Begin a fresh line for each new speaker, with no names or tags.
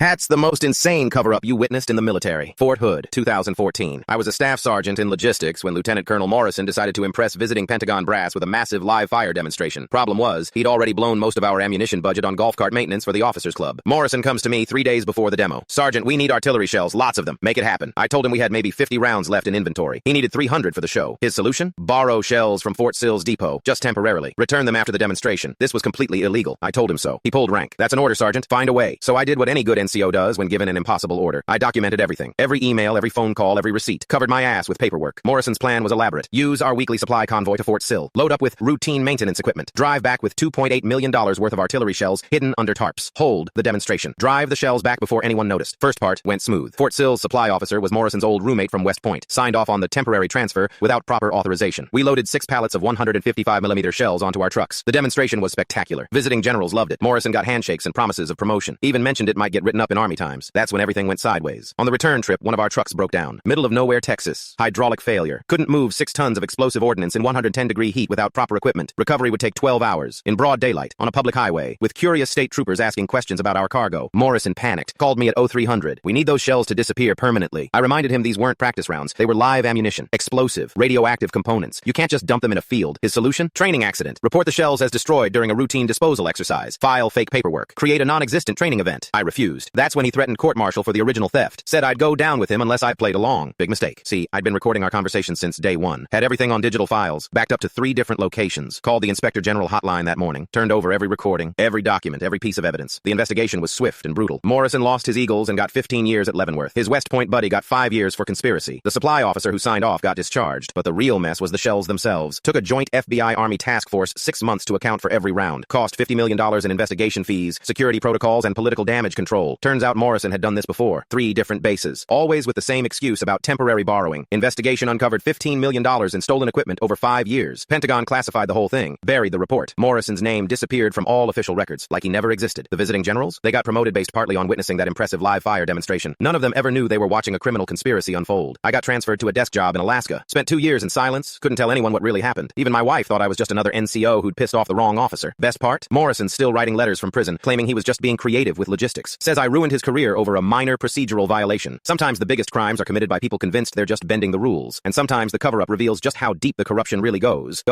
Hat's the most insane cover-up you witnessed in the military. Fort Hood, 2014. I was a staff sergeant in logistics when Lieutenant Colonel Morrison decided to impress visiting Pentagon brass with a massive live fire demonstration. Problem was, he'd already blown most of our ammunition budget on golf cart maintenance for the officers club. Morrison comes to me 3 days before the demo. "Sergeant, we need artillery shells, lots of them. Make it happen." I told him we had maybe 50 rounds left in inventory. He needed 300 for the show. His solution? Borrow shells from Fort Sills Depot, just temporarily. Return them after the demonstration. This was completely illegal. I told him so. He pulled rank. "That's an order, Sergeant. Find a way." So I did what any good NCO does when given an impossible order. I documented everything. Every email, every phone call, every receipt. Covered my ass with paperwork. Morrison's plan was elaborate. Use our weekly supply convoy to Fort Sill. Load up with routine maintenance equipment. Drive back with $2.8 million worth of artillery shells hidden under tarps. Hold the demonstration. Drive the shells back before anyone noticed. First part went smooth. Fort Sill's supply officer was Morrison's old roommate from West Point. Signed off on the temporary transfer without proper authorization. We loaded 6 pallets of 155mm shells onto our trucks. The demonstration was spectacular. Visiting generals loved it. Morrison got handshakes and promises of promotion. Even mentioned it might get written up in Army Times. That's when everything went sideways. On the return trip, one of our trucks broke down. Middle of nowhere, Texas. Hydraulic failure. Couldn't move 6 tons of explosive ordnance in 110-degree heat without proper equipment. Recovery would take 12 hours. In broad daylight, on a public highway, with curious state troopers asking questions about our cargo. Morrison panicked. Called me at 0300. "We need those shells to disappear permanently." I reminded him these weren't practice rounds. They were live ammunition. Explosive, radioactive components. You can't just dump them in a field. His solution? Training accident. Report the shells as destroyed during a routine disposal exercise. File fake paperwork. Create a non-existent training event. I refused. That's when he threatened court-martial for the original theft. Said I'd go down with him unless I played along. Big mistake. See, I'd been recording our conversation since day one. Had everything on digital files. Backed up to 3 different locations. Called the Inspector General hotline that morning. Turned over every recording, every document, every piece of evidence. The investigation was swift and brutal. Morrison lost his Eagles and got 15 years at Leavenworth. His West Point buddy got 5 years for conspiracy. The supply officer who signed off got discharged. But the real mess was the shells themselves. Took a joint FBI-Army task force 6 months to account for every round. Cost $50 million in investigation fees, security protocols, and political damage control. Turns out Morrison had done this before. 3 different bases. Always with the same excuse about temporary borrowing. Investigation uncovered $15 million in stolen equipment over 5 years. Pentagon classified the whole thing. Buried the report. Morrison's name disappeared from all official records, like he never existed. The visiting generals? They got promoted based partly on witnessing that impressive live fire demonstration. None of them ever knew they were watching a criminal conspiracy unfold. I got transferred to a desk job in Alaska. Spent 2 years in silence. Couldn't tell anyone what really happened. Even my wife thought I was just another NCO who'd pissed off the wrong officer. Best part? Morrison's still writing letters from prison, claiming he was just being creative with logistics. Says I ruined his career over a minor procedural violation. Sometimes the biggest crimes are committed by people convinced they're just bending the rules. And sometimes the cover-up reveals just how deep the corruption really goes.